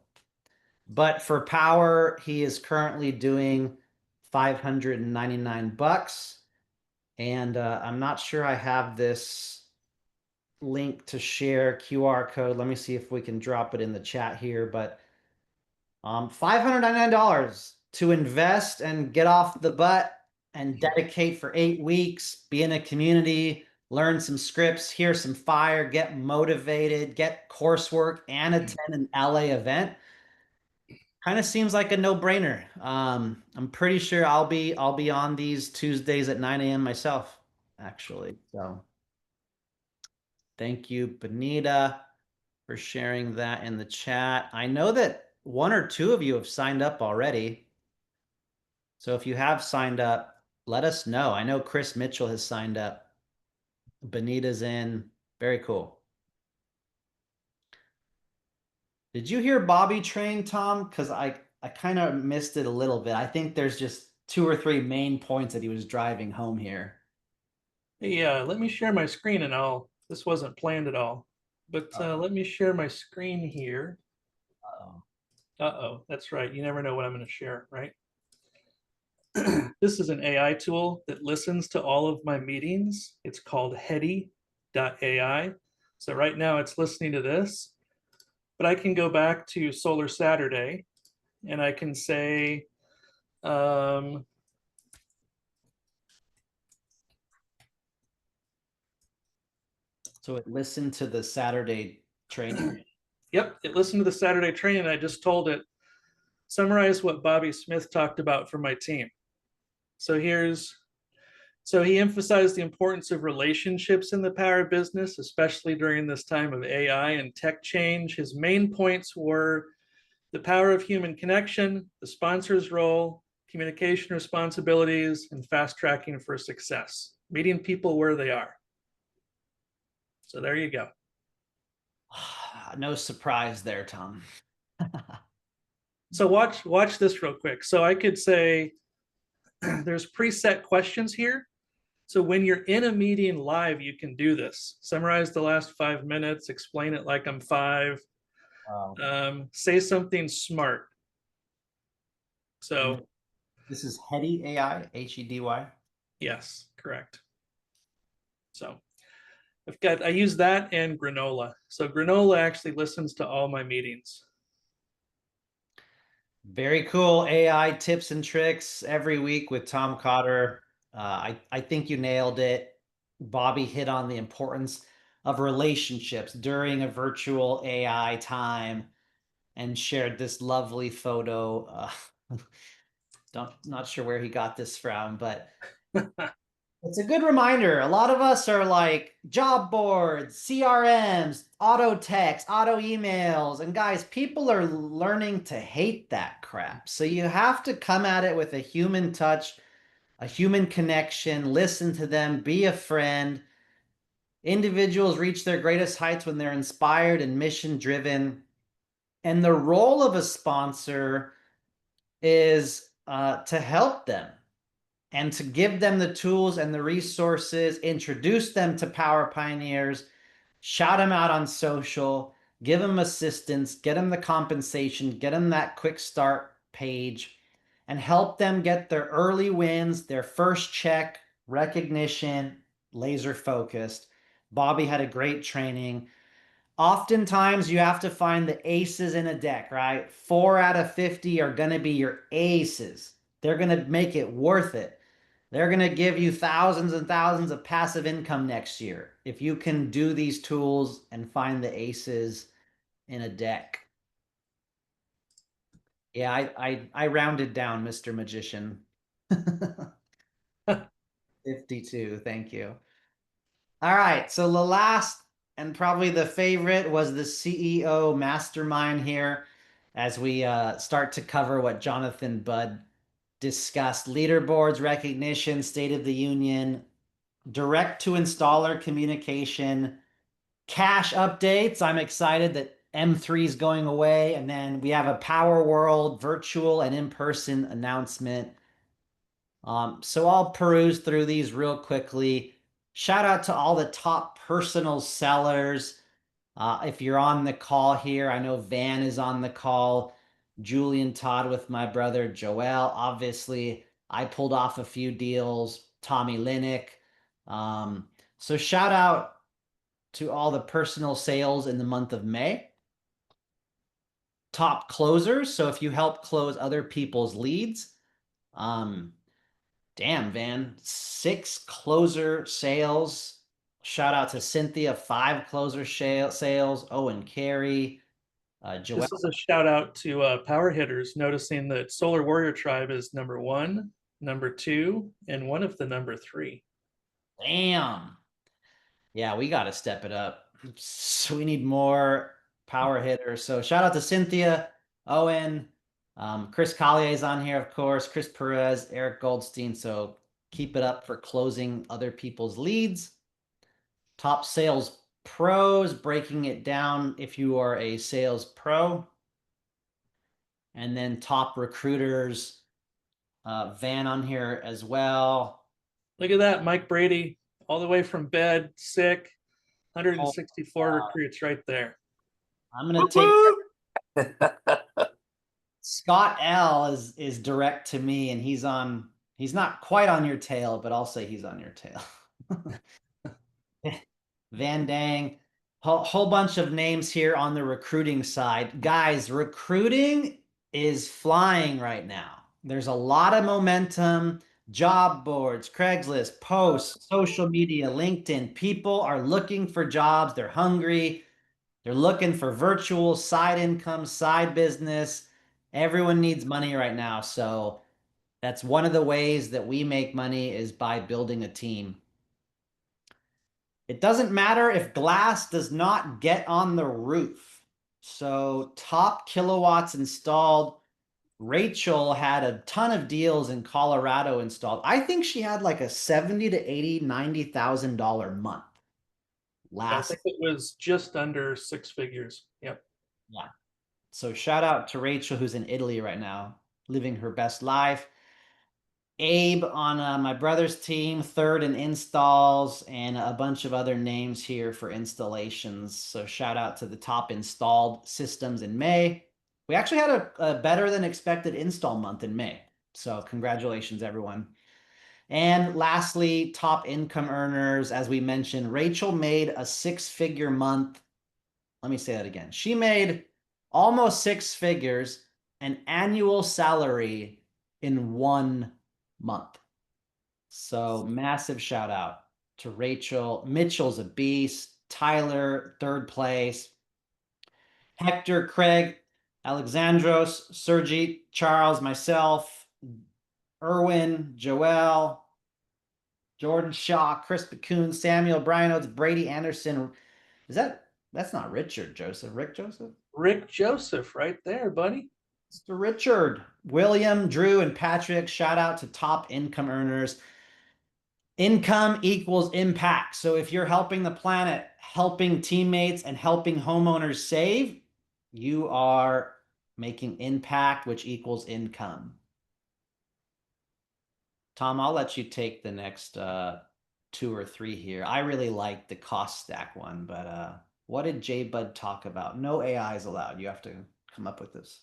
But for Powur, he is currently doing $599. And I'm not sure I have this link to share QR code. Let me see if we can drop it in the chat here. But $599 to invest and get off the butt and dedicate for 8 weeks, be in a community, learn some scripts, hear some fire, get motivated, get coursework, and attend an LA event. Kind of seems like a no-brainer. I'm pretty sure I'll be on these Tuesdays at 9 a.m. myself, actually. So thank you, Benita, for sharing that in the chat. I know that one or two of you have signed up already. So if you have signed up, let us know. I know Chris Mitchell has signed up. Benita's in. Very cool. Did you hear Bobby train, Tom? Because I kind of missed it a little bit. I think there's just 2 or 3 main points that he was driving home here. Yeah, let me share my screen and this wasn't planned at all, but let me share my screen here. Uh-oh. Uh-oh, that's right. You never know what I'm going to share, right? This is an AI tool that listens to all of my meetings. It's called Heady.ai. So right now it's listening to this, but I can go back to Solar Saturday and I can say, So it listened to the Saturday training. yep, it listened to the Saturday training. And I just told it, summarize what Bobby Smith talked about for my team. So he emphasized the importance of relationships in the power business, especially during this time of AI and tech change. His main points were the power of human connection, the sponsor's role, communication responsibilities, and fast tracking for success, meeting people where they are. So there you go. No surprise there, Tom. So watch this real quick. So I could say there's preset questions here. So when you're in a meeting live, you can do this. Summarize the last 5 minutes, explain it like I'm 5. Wow. Say something smart. So this is Heady AI, Hedy. yes, correct. So I use that and Granola. So Granola actually listens to all my meetings. Very cool AI tips and tricks every week with Tom Cotter. I think you nailed it. Bobby hit on the importance of relationships during a virtual AI time and shared this lovely photo. Not sure where he got this from, but it's a good reminder. A lot of us are like job boards, CRMs, auto text, auto emails. And guys, people are learning to hate that crap. So you have to come at it with a human touch, a human connection, listen to them, be a friend. Individuals reach their greatest heights when they're inspired and mission driven. And the role of a sponsor is to help them and to give them the tools and the resources, introduce them to Power Pioneers, shout them out on social, give them assistance, get them the compensation, get them that quick start page, and help them get their early wins, their first check, recognition, laser focused. Bobby had a great training. Oftentimes you have to find the aces in a deck, right? 4 out of 50 are going to be your aces. They're going to make it worth it. They're going to give you thousands and thousands of passive income next year if you can do these tools and find the aces in a deck. Yeah, I rounded down, Mr. Magician. 52, thank you. All right, so the last and probably the favorite was the CEO mastermind here as we start to cover what Jonathan Budd discussed. Leaderboards, recognition, State of the Union, direct to installer communication, cache updates. I'm excited that M3 is going away. And then we have a Power World virtual and in-person announcement. So I'll peruse through these real quickly. Shout out to all the top personal sellers. If you're on the call here, I know Van is on the call. Julian Todd with my brother Joel. Obviously, I pulled off a few deals. Tommy Linick. So shout out to all the personal sales in the month of May. Top closers. So if you help close other people's leads, damn, Van, 6 closer sales. Shout out to Cynthia, 5 closer sales. Owen Carey, Joel. This is a shout out to Power Hitters, noticing that Solar Warrior Tribe is number 1, number 2, and one of the number 3. Damn. Yeah, we got to step it up. So we need more power hitters. So shout out to Cynthia, Owen, Chris Collier's on here, of course, Chris Perez, Eric Goldstein. So keep it up for closing other people's leads. Top sales pros, breaking it down if you are a sales pro. And then top recruiters, Van on here as well. Look at that, Mike Brady, all the way from bed, sick, 164 recruits right there. I'm going to take Scott L is direct to me, and he's not quite on your tail, but I'll say he's on your tail. Van Dang, whole bunch of names here on the recruiting side. Guys, recruiting is flying right now. There's a lot of momentum, job boards, Craigslist, posts, social media, LinkedIn. People are looking for jobs. They're hungry. They're looking for virtual side income, side business. Everyone needs money right now. So that's one of the ways that we make money is by building a team. It doesn't matter if glass does not get on the roof. So top kilowatts installed. Rachel had a ton of deals in Colorado installed. I think she had like a 70 to 80, $90,000 month. I think it was just under 6 figures. Yep. Yeah. So shout out to Rachel, who's in Italy right now, living her best life. Abe on my brother's team, 3rd in installs, and a bunch of other names here for installations. So shout out to the top installed systems in May. We actually had a better than expected install month in May. So congratulations, everyone. And lastly, top income earners. As we mentioned, Rachel made a 6-figure month. Let me say that again. She made almost 6 figures, an annual salary in 1 month. So massive shout out to Rachel. Mitchell's a beast. Tyler, 3rd place. Hector, Craig, Alexandros, Sergi, Charles, myself, Erwin, Joel, Jordan Shaw, Chris Baccoon, Samuel, Brian Oates, Brady Anderson. That's not Richard Joseph, Rick Joseph? Rick Joseph right there, buddy. Mr. Richard, William, Drew, and Patrick. Shout out to top income earners. Income equals impact. So if you're helping the planet, helping teammates, and helping homeowners save, you are making impact, which equals income. Tom, I'll let you take the next 2 or 3 here. I really like the cost stack one, but what did J Bud talk about? No AI is allowed. You have to come up with this.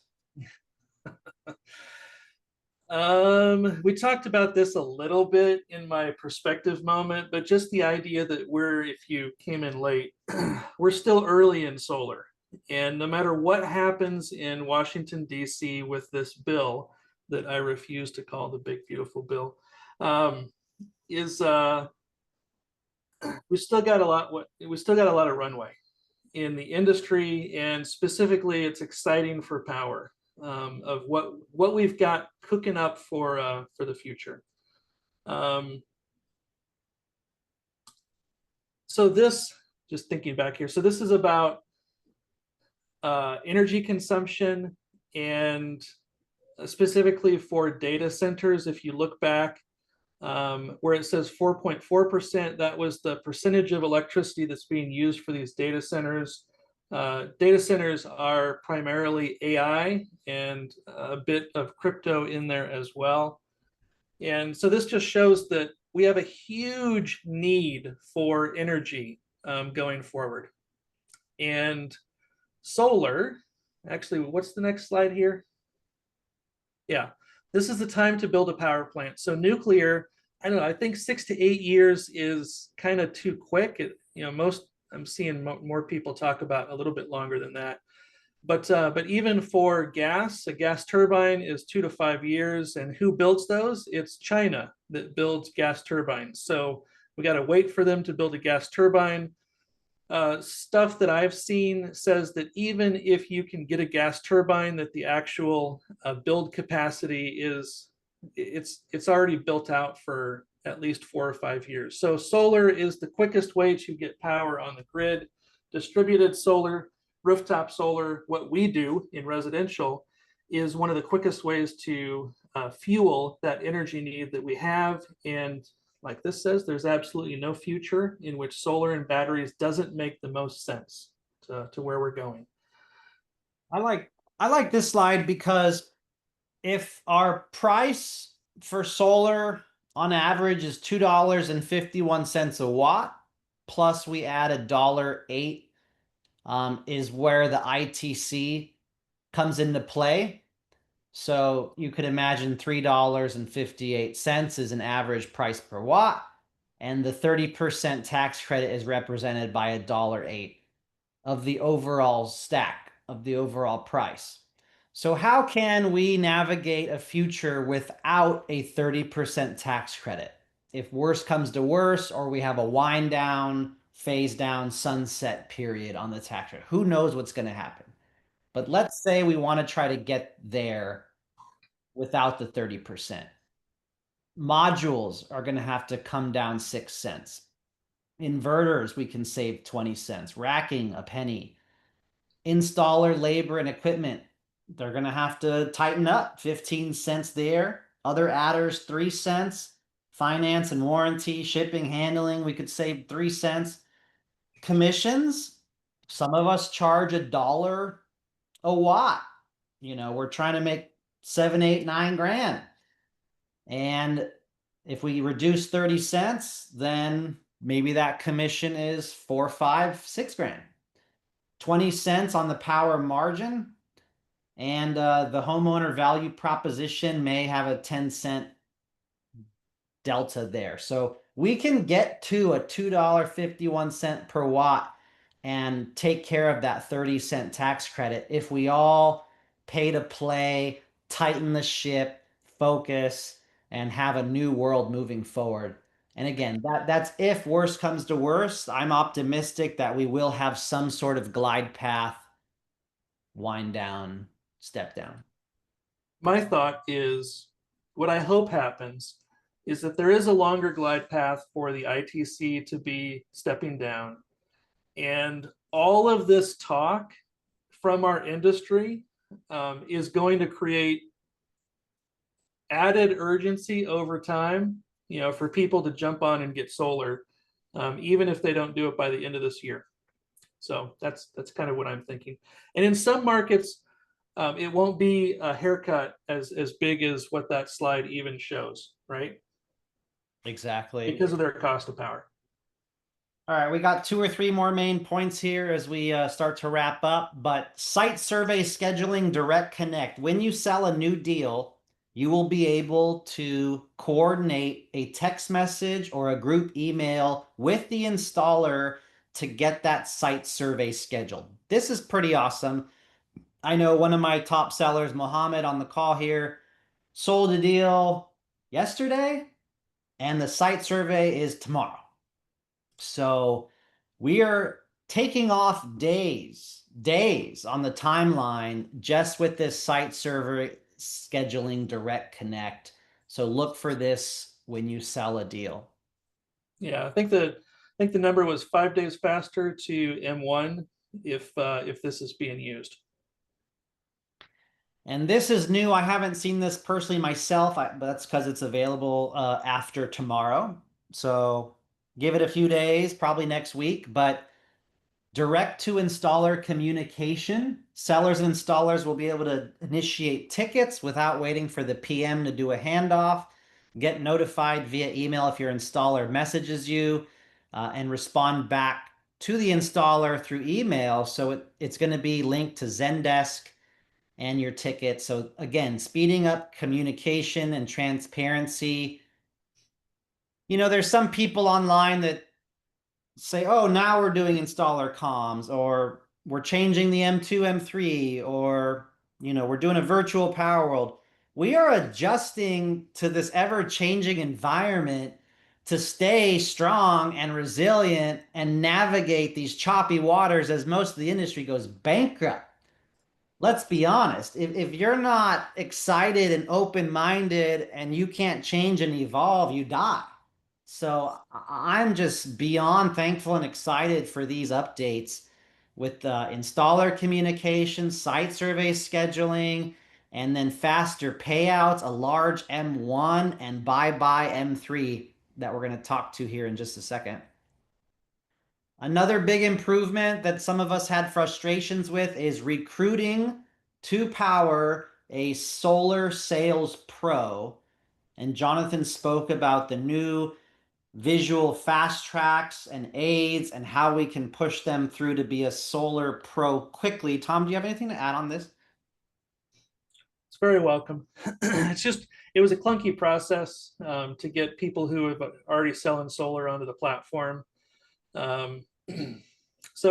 We talked about this a little bit in my perspective moment, but just the idea that if you came in late, we're still early in solar. And no matter what happens in Washington, D.C. with this bill that I refuse to call the big, beautiful bill, we still got a lot of runway in the industry, and specifically it's exciting for Powur. Of what we've got cooking up for the future. So this, just thinking back here, so this is about energy consumption, and specifically for data centers. If you look back where it says 4.4%, that was the percentage of electricity that's being used for these data centers. Data centers are primarily AI and a bit of crypto in there as well. And so this just shows that we have a huge need for energy going forward. And solar, actually, what's the next slide here? Yeah, this is the time to build a power plant. So nuclear, I don't know, I think 6 to 8 years is kind of too quick. Most I'm seeing more people talk about a little bit longer than that. But even for gas, a gas turbine is 2 to 5 years. And who builds those? It's China that builds gas turbines. So we got to wait for them to build a gas turbine. Stuff that I've seen says that even if you can get a gas turbine, that the actual build capacity it's already built out for at least 4 or 5 years. So solar is the quickest way to get power on the grid. Distributed solar, rooftop solar, what we do in residential, is one of the quickest ways to fuel that energy need that we have. And like this says, there's absolutely no future in which solar and batteries doesn't make the most sense to where we're going. I like this slide because if our price for solar on average is $2.51 a watt, plus we add $1.08, is where the ITC comes into play. So you could imagine $3.58 is an average price per watt, and the 30% tax credit is represented by $1.08 of the overall stack of the overall price. So how can we navigate a future without a 30% tax credit? If worse comes to worse, or we have a wind down, phase down, sunset period on the tax credit, who knows what's going to happen? But let's say we want to try to get there without the 30%. Modules are going to have to come down 6 cents. Inverters, we can save 20 cents. Racking, a penny. Installer labor and equipment, they're going to have to tighten up 15 cents there. Other adders, 3 cents. Finance and warranty, shipping, handling, we could save 3 cents. Commissions, some of us charge $1 a watt. We're trying to make 7, 8, 9 grand. And if we reduce 30 cents, then maybe that commission is 4, 5, 6 grand. 20 cents on the power margin, and the homeowner value proposition may have a 10-cent delta there. So we can get to a $2.51 per watt and take care of that 30-cent tax credit if we all pay to play, tighten the ship, focus, and have a new world moving forward. And again, that's if worse comes to worse. I'm optimistic that we will have some sort of glide path, wind down, step down. My thought is, what I hope happens is that there is a longer glide path for the ITC to be stepping down. And all of this talk from our industry is going to create added urgency over time, for people to jump on and get solar, even if they don't do it by the end of this year. So that's kind of what I'm thinking. And in some markets, it won't be a haircut as big as what that slide even shows, right? Exactly. Because of their cost of power. All right, we got 2 or 3 more main points here as we start to wrap up. But site survey scheduling, direct connect. When you sell a new deal, you will be able to coordinate a text message or a group email with the installer to get that site survey scheduled. This is pretty awesome. I know one of my top sellers, Mohammed, on the call here, sold a deal yesterday, and the site survey is tomorrow. So we are taking off days on the timeline just with this site survey scheduling direct connect. So look for this when you sell a deal. Yeah, I think the number was 5 days faster to M1 if this is being used. And this is new. I haven't seen this personally myself, but that's because it's available after tomorrow. So give it a few days, probably next week. But direct to installer communication, sellers and installers will be able to initiate tickets without waiting for the PM to do a handoff, get notified via email if your installer messages you, and respond back to the installer through email. So it's going to be linked to Zendesk and your ticket. So again, speeding up communication and transparency. There's some people online that say, oh, now we're doing installer comms, or we're changing the M2, M3, or, we're doing a virtual Power World. We are adjusting to this ever changing environment to stay strong and resilient and navigate these choppy waters as most of the industry goes bankrupt. Let's be honest. If you're not excited and open-minded and you can't change and evolve, you die. So I'm just beyond thankful and excited for these updates with installer communication, site survey scheduling, and then faster payouts, a large M1 and bye-bye M3 that we're going to talk to here in just a second. Another big improvement that some of us had frustrations with is recruiting to Powur a solar sales pro. And Jonathan spoke about the new visual fast tracks and aids and how we can push them through to be a solar pro quickly. Tom, do you have anything to add on this? It's very welcome. It was a clunky process to get people who have already selling solar onto the platform. So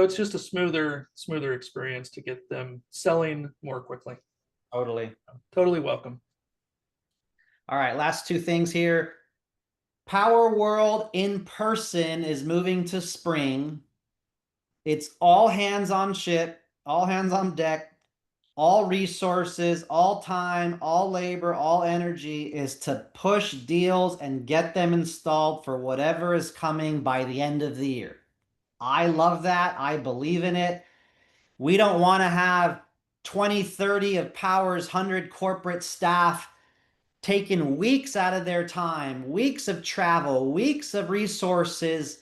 it's just a smoother experience to get them selling more quickly. Totally welcome. All right, last two things here. Power World in person is moving to spring. It's all hands on ship, all hands on deck, all resources, all time, all labor, all energy is to push deals and get them installed for whatever is coming by the end of the year. I love that. I believe in it. We don't want to have 20, 30 of Powur's 100 corporate staff taking weeks out of their time, weeks of travel, weeks of resources,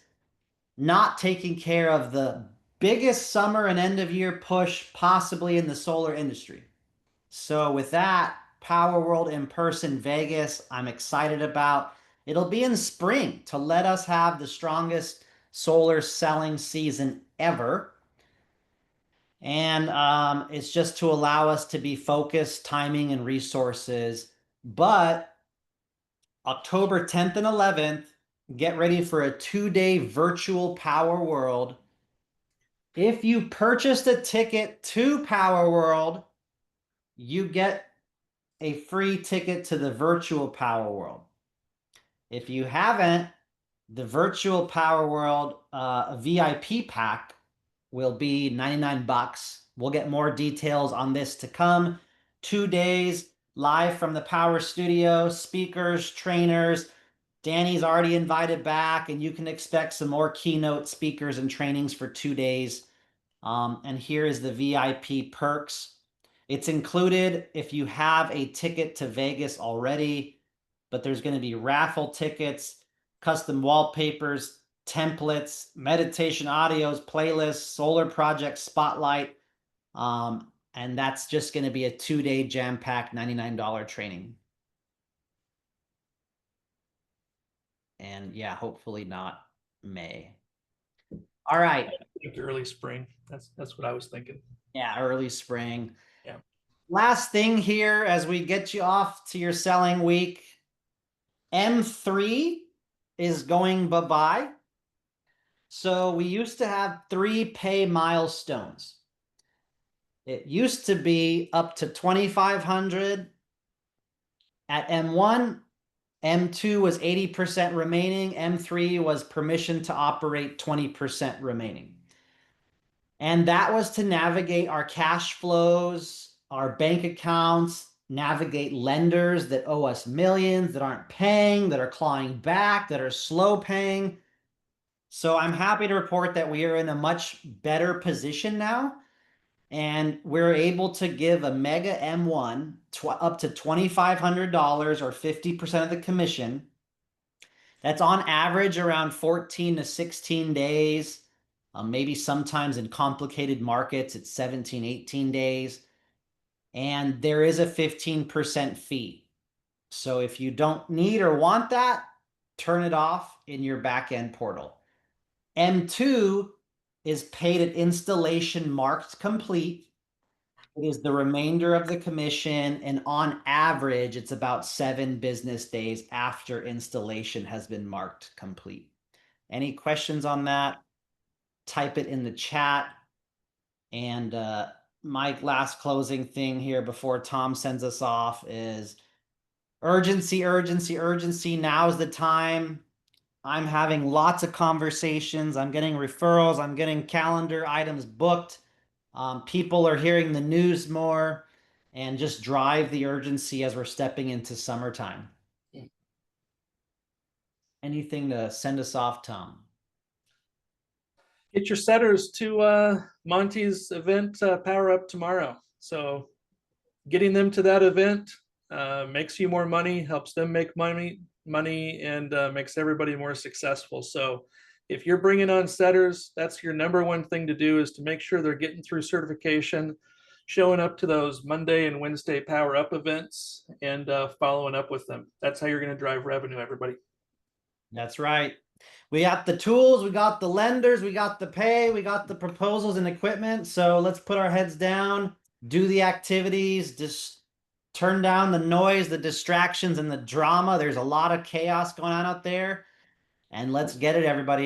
not taking care of the biggest summer and end of year push possibly in the solar industry. So with that, Power World in person Vegas, I'm excited about. It'll be in spring to let us have the strongest solar selling season ever. And it's just to allow us to be focused, timing, and resources. But October 10th and 11th, get ready for a 2-day virtual Power World. If you purchased a ticket to Power World, you get a free ticket to the virtual Power World. If you haven't, the virtual Power World VIP pack will be $99. We'll get more details on this to come. 2 days live from the Powur studio, speakers, trainers. Danny's already invited back, and you can expect some more keynote speakers and trainings for 2 days. And here is the VIP perks. It's included if you have a ticket to Vegas already, but there's going to be raffle tickets, custom wallpapers, templates, meditation audios, playlists, solar project spotlight. And that's just going to be a 2-day jam-packed $99 training. And yeah, hopefully not May. All right. I think early spring. That's what I was thinking. Yeah, early spring. Yeah. Last thing here as we get you off to your selling week. M3 is going bye-bye. So we used to have 3 pay milestones. It used to be up to 2,500 at M1. M2 was 80% remaining. M3 was permission to operate 20% remaining. And that was to navigate our cash flows, our bank accounts, navigate lenders that owe us millions, that aren't paying, that are clawing back, that are slow paying. So I'm happy to report that we are in a much better position now. And we're able to give a mega M1 up to $2,500 or 50% of the commission. That's on average around 14 to 16 days. Maybe sometimes in complicated markets, it's 17, 18 days. And there is a 15% fee. So if you don't need or want that, turn it off in your backend portal. M2 is paid at installation marked complete. It is the remainder of the commission, and on average, it's about 7 business days after installation has been marked complete. Any questions on that? Type it in the chat. And my last closing thing here before Tom sends us off is urgency, urgency, urgency. Now is the time. I'm having lots of conversations. I'm getting referrals. I'm getting calendar items booked. People are hearing the news more, and just drive the urgency as we're stepping into summertime. Anything to send us off, Tom? Get your setters to Monty's event, Power Up tomorrow. So getting them to that event makes you more money, helps them make money, and makes everybody more successful. So if you're bringing on setters, that's your number one thing to do, is to make sure they're getting through certification, showing up to those Monday and Wednesday Power Up events, and following up with them. That's how you're going to drive revenue, everybody. That's right. We got the tools, we got the lenders, we got the pay, we got the proposals and equipment. So let's put our heads down, do the activities, just turn down the noise, the distractions, and the drama. There's a lot of chaos going on out there. And let's get it, everybody.